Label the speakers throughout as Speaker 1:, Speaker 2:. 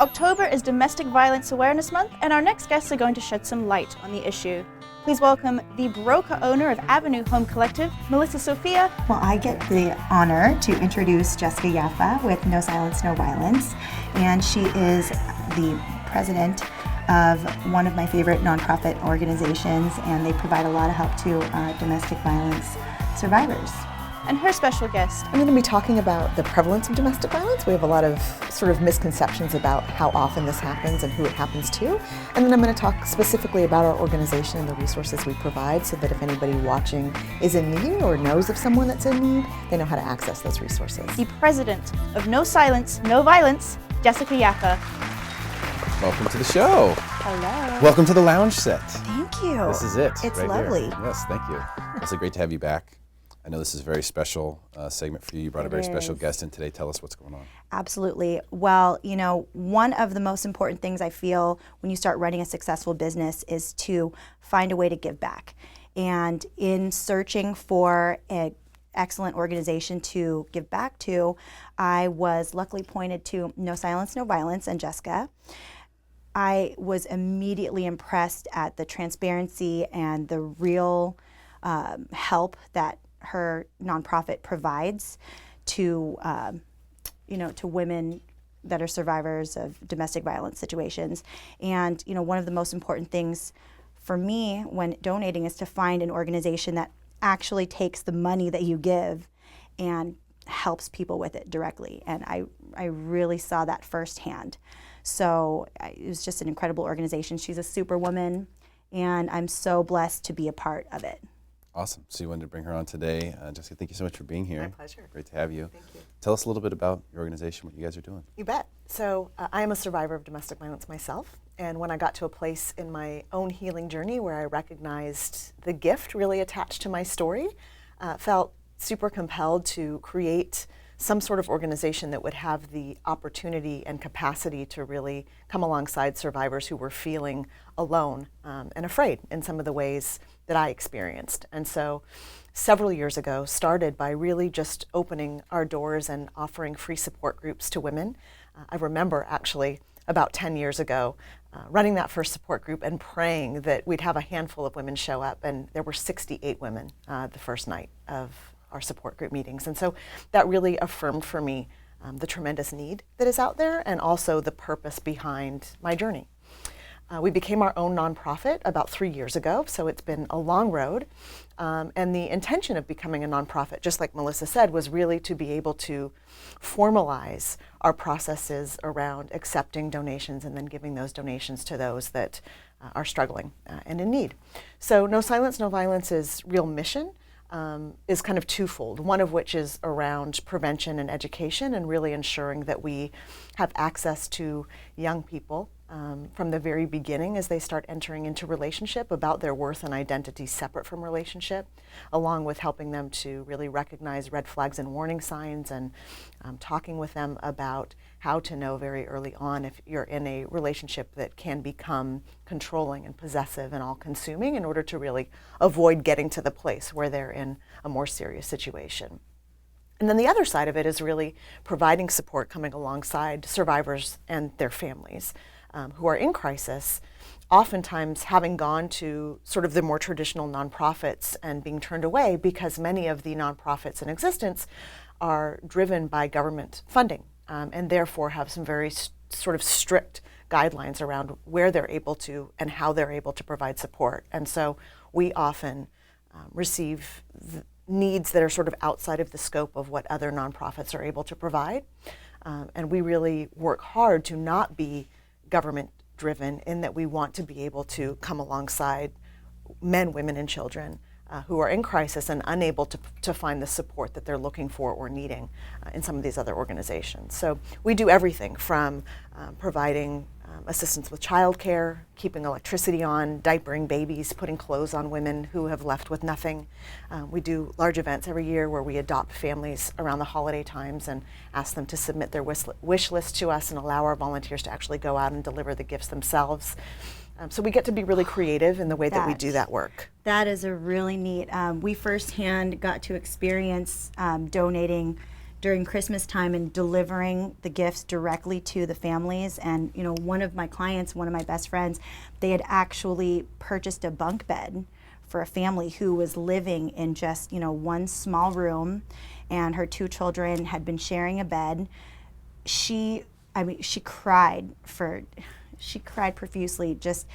Speaker 1: October is Domestic Violence Awareness Month, and our next guests are going to shed some light on the issue. Please welcome the broker owner of Avenue Home Collective, Melissa Sofia.
Speaker 2: Well, I get the honor to introduce Jessica Yaffa with No Silence, No Violence, and she is the president of one of my favorite nonprofit organizations, and they provide a lot of help to domestic violence survivors.
Speaker 1: And her special guest.
Speaker 3: I'm going to be talking about the prevalence of domestic violence. We have a lot of sort of misconceptions about how often this happens and who it happens to. And then I'm going to talk specifically about our organization and the resources we provide so that if anybody watching is in need or knows of someone that's in need, they know how to access those resources.
Speaker 1: The president of No Silence, No Violence, Jessica Yaffa.
Speaker 4: Welcome to the show.
Speaker 2: Hello.
Speaker 4: Welcome to the lounge set.
Speaker 2: Thank you.
Speaker 4: This is it.
Speaker 2: It's
Speaker 4: right
Speaker 2: lovely.
Speaker 4: Here. Yes, thank you. It's great to have you back. I know this is a very special segment for you. You brought a very special guest in today. Tell us what's going on.
Speaker 2: Absolutely. Well, you know, one of the most important things I feel when you start running a successful business is to find a way to give back. And in searching for an excellent organization to give back to, I was luckily pointed to No Silence, No Violence and Jessica. I was immediately impressed at the transparency and the real help that her nonprofit provides to, to women that are survivors of domestic violence situations. And, you know, one of the most important things for me when donating is to find an organization that actually takes the money that you give and helps people with it directly. And I really saw that firsthand. So it was just an incredible organization. She's a superwoman, and I'm so blessed to be a part of it.
Speaker 4: Awesome. So you wanted to bring her on today. Jessica, thank you so much for being here.
Speaker 3: My pleasure.
Speaker 4: Great to have you.
Speaker 3: Thank you.
Speaker 4: Tell us a little bit about your organization, what you guys are doing.
Speaker 3: You bet. So I am a survivor of domestic violence myself. And when I got to a place in my own healing journey where I recognized the gift really attached to my story, felt super compelled to create some sort of organization that would have the opportunity and capacity to really come alongside survivors who were feeling alone and afraid in some of the ways that I experienced. And so several years ago started by really just opening our doors and offering free support groups to women. I remember actually about 10 years ago running that first support group and praying that we'd have a handful of women show up, and there were 68 women the first night of our support group meetings. And so that really affirmed for me the tremendous need that is out there and also the purpose behind my journey. We became our own nonprofit about 3 years ago, so it's been a long road. And the intention of becoming a nonprofit, just like Melissa said, was really to be able to formalize our processes around accepting donations and then giving those donations to those that are struggling and in need. So No Silence, No Violence's real mission is kind of twofold, one of which is around prevention and education and really ensuring that we have access to young people from the very beginning as they start entering into relationship about their worth and identity separate from relationship, along with helping them to really recognize red flags and warning signs and talking with them about how to know very early on if you're in a relationship that can become controlling and possessive and all-consuming in order to really avoid getting to the place where they're in a more serious situation. And then the other side of it is really providing support coming alongside survivors and their families who are in crisis, oftentimes having gone to sort of the more traditional nonprofits and being turned away because many of the nonprofits in existence are driven by government funding and therefore have some very sort of strict guidelines around where they're able to and how they're able to provide support. And so we often receive needs that are sort of outside of the scope of what other nonprofits are able to provide. And we really work hard to not be government driven in that we want to be able to come alongside men, women, and children who are in crisis and unable to find the support that they're looking for or needing in some of these other organizations. So we do everything from providing assistance with childcare, keeping electricity on, diapering babies, putting clothes on women who have left with nothing. We do large events every year where we adopt families around the holiday times and ask them to submit their wish list to us and allow our volunteers to actually go out and deliver the gifts themselves. So we get to be really creative in the way that we do that work.
Speaker 2: That is a really neat, we firsthand got to experience donating during Christmas time and delivering the gifts directly to the families. And, you know, one of my clients, one of my best friends, they had actually purchased a bunk bed for a family who was living in just, you know, one small room, and her 2 children had been sharing a bed. She cried profusely, just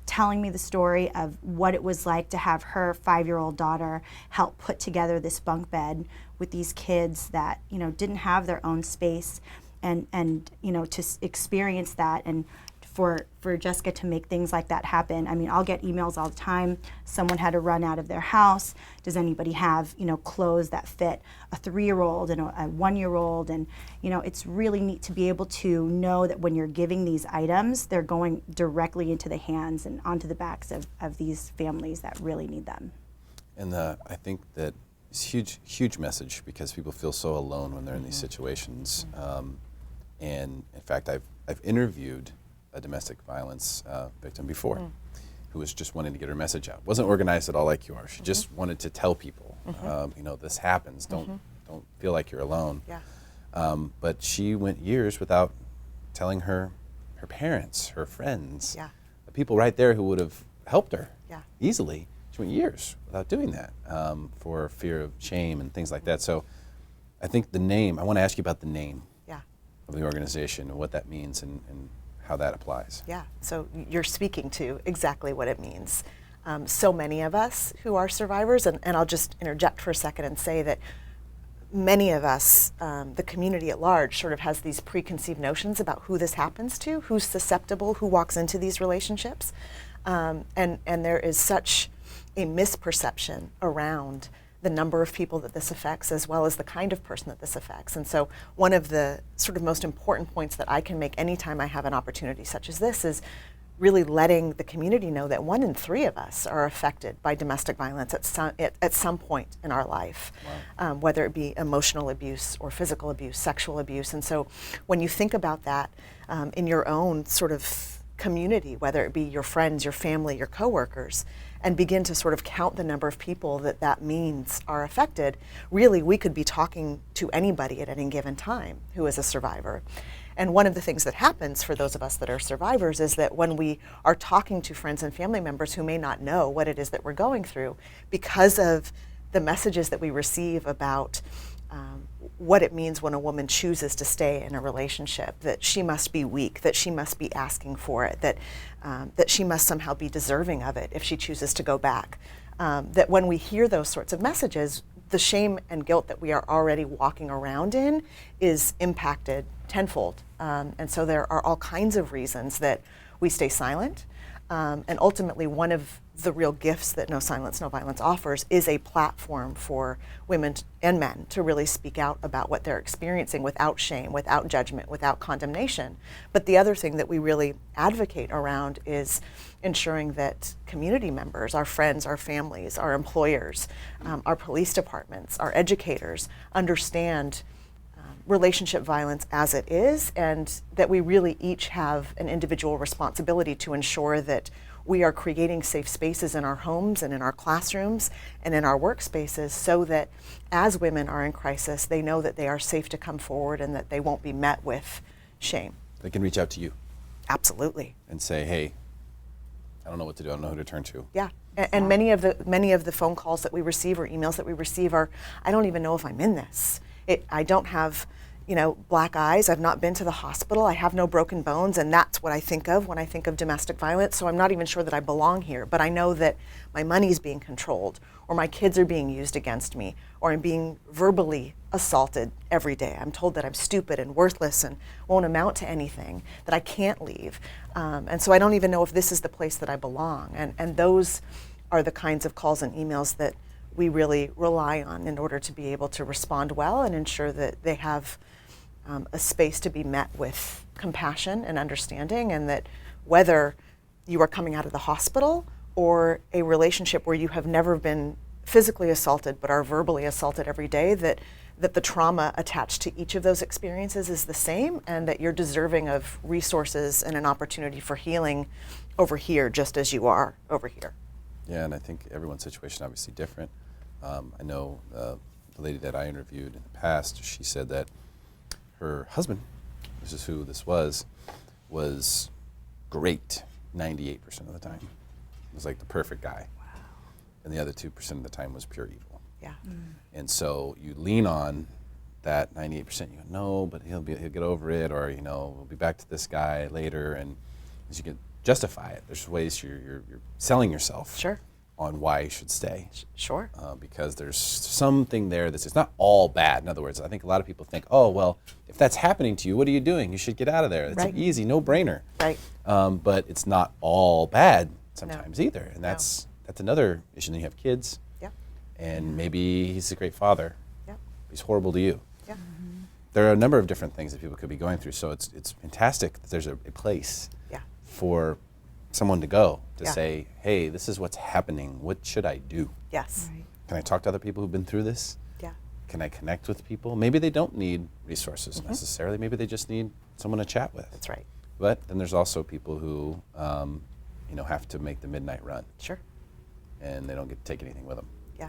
Speaker 2: telling me the story of what it was like to have her 5-year-old daughter help put together this bunk bed with these kids that, you know, didn't have their own space, and you know, to experience that, and for Jessica to make things like that happen. I mean, I'll get emails all the time. Someone had to run out of their house. Does anybody have, you know, clothes that fit a 3-year-old and a 1-year-old? And, you know, it's really neat to be able to know that when you're giving these items, they're going directly into the hands and onto the backs of these families that really need them.
Speaker 4: And I think that it's huge message, because people feel so alone when they're in these situations. And in fact, I've interviewed a domestic violence victim before, who was just wanting to get her message out. Wasn't organized at all like you are. She just wanted to tell people, you know, this happens. Don't feel like you're alone.
Speaker 3: Yeah.
Speaker 4: But she went years without telling her parents, her friends, the people right there who would have helped her easily. She went years without doing that for fear of shame and things like that. So I think the name, I want to ask you about the name of the organization and what that means and how that applies.
Speaker 3: Yeah, so you're speaking to exactly what it means. So many of us who are survivors, and I'll just interject for a second and say that many of us, the community at large, sort of has these preconceived notions about who this happens to, who's susceptible, who walks into these relationships. And there is such a misperception around the number of people that this affects, as well as the kind of person that this affects. And so one of the sort of most important points that I can make anytime I have an opportunity such as this is really letting the community know that 1 in 3 of us are affected by domestic violence at some point in our life, whether it be emotional abuse or physical abuse, sexual abuse. And so when you think about that in your own sort of community, whether it be your friends, your family, your coworkers, and begin to sort of count the number of people that means are affected, really we could be talking to anybody at any given time who is a survivor. And one of the things that happens for those of us that are survivors is that when we are talking to friends and family members who may not know what it is that we're going through, because of the messages that we receive about what it means when a woman chooses to stay in a relationship, that she must be weak, that she must be asking for it, that she must somehow be deserving of it if she chooses to go back. That when we hear those sorts of messages, the shame and guilt that we are already walking around in is impacted tenfold. And so there are all kinds of reasons that we stay silent. And ultimately, one of the real gifts that No Silence, No Violence offers is a platform for women and men to really speak out about what they're experiencing without shame, without judgment, without condemnation. But the other thing that we really advocate around is ensuring that community members, our friends, our families, our employers, our police departments, our educators understand relationship violence as it is, and that we really each have an individual responsibility to ensure that we are creating safe spaces in our homes and in our classrooms and in our workspaces, so that as women are in crisis, they know that they are safe to come forward and that they won't be met with shame.
Speaker 4: They can reach out to you.
Speaker 3: Absolutely.
Speaker 4: And say, hey, I don't know what to do, I don't know who to turn to.
Speaker 3: Yeah. And many of the phone calls that we receive or emails that we receive are, I don't even know if I'm in this. I don't have, black eyes. I've not been to the hospital. I have no broken bones. And that's what I think of when I think of domestic violence. So I'm not even sure that I belong here. But I know that my money's being controlled, or my kids are being used against me, or I'm being verbally assaulted every day. I'm told that I'm stupid and worthless and won't amount to anything, that I can't leave. And so I don't even know if this is the place that I belong. And those are the kinds of calls and emails that we really rely on in order to be able to respond well and ensure that they have a space to be met with compassion and understanding, and that whether you are coming out of the hospital or a relationship where you have never been physically assaulted but are verbally assaulted every day, that the trauma attached to each of those experiences is the same, and that you're deserving of resources and an opportunity for healing over here, just as you are over here.
Speaker 4: Yeah, and I think everyone's situation obviously different. I know the the lady that I interviewed in the past, she said that her husband, this is who this was great 98% of the time. Was like the perfect guy. Wow. And the other 2% of the time was pure evil.
Speaker 3: Yeah.
Speaker 4: And so you lean on that 98%. You go, no, but he'll get over it, or we'll be back to this guy later. And as you can justify it, there's ways you're selling yourself.
Speaker 3: Sure.
Speaker 4: On why you should stay.
Speaker 3: Sure.
Speaker 4: Because there's something there it's not all bad. In other words, I think a lot of people think, oh, well, if that's happening to you, what are you doing? You should get out of there. It's
Speaker 3: Right.
Speaker 4: an easy, no-brainer.
Speaker 3: Right.
Speaker 4: But it's not all bad sometimes
Speaker 3: No.
Speaker 4: either. And that's another issue. Then you have kids,
Speaker 3: Yeah.
Speaker 4: and maybe he's a great father.
Speaker 3: Yeah.
Speaker 4: He's horrible to you.
Speaker 3: Yeah.
Speaker 4: There are a number of different things that people could be going through. So it's fantastic that there's a place
Speaker 3: Yeah.
Speaker 4: for someone to go to
Speaker 3: Yeah.
Speaker 4: say, hey, this is what's happening. What should I do?
Speaker 3: Yes.
Speaker 2: Right.
Speaker 4: Can I talk to other people who've been through this?
Speaker 3: Yeah.
Speaker 4: Can I connect with people? Maybe they don't need resources necessarily. Maybe they just need someone to chat with.
Speaker 3: That's right.
Speaker 4: But then there's also people who, have to make the midnight run,
Speaker 3: Sure.
Speaker 4: and they don't get to take anything with them.
Speaker 3: Yeah.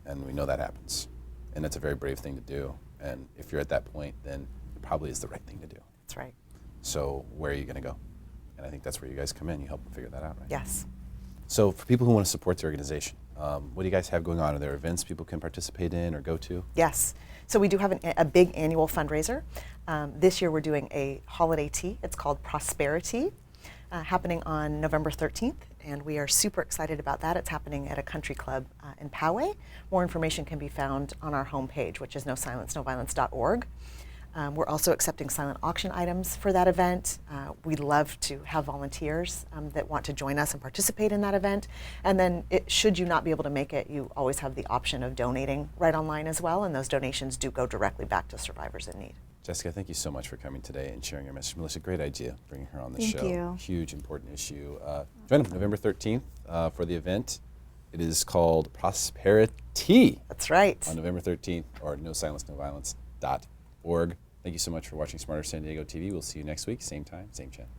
Speaker 4: And we know that happens. And it's a very brave thing to do. And if you're at that point, then it probably is the right thing to do.
Speaker 3: That's right.
Speaker 4: So where are you going to go? And I think that's where you guys come in. You help them figure that out, right?
Speaker 3: Yes.
Speaker 4: So for people who want to support the organization, what do you guys have going on? Are there events people can participate in or go to?
Speaker 3: Yes. So we do have a big annual fundraiser. This year we're doing a holiday tea. It's called Prosperity, happening on November 13th. And we are super excited about that. It's happening at a country club in Poway. More information can be found on our homepage, which is nosilenceNoviolence.org. We're also accepting silent auction items for that event. We'd love to have volunteers that want to join us and participate in that event. And then should you not be able to make it, you always have the option of donating right online as well, and those donations do go directly back to survivors in need.
Speaker 4: Jessica, thank you so much for coming today and sharing your message. Melissa, great idea, bringing her on the
Speaker 2: Thank
Speaker 4: show.
Speaker 2: you.
Speaker 4: Huge, important issue. Join us November 13th for the event. It is called Prosperity.
Speaker 3: That's right.
Speaker 4: On November 13th, or nosilenceNoviolence.org. Thank you so much for watching Smarter San Diego TV. We'll see you next week, same time, same channel.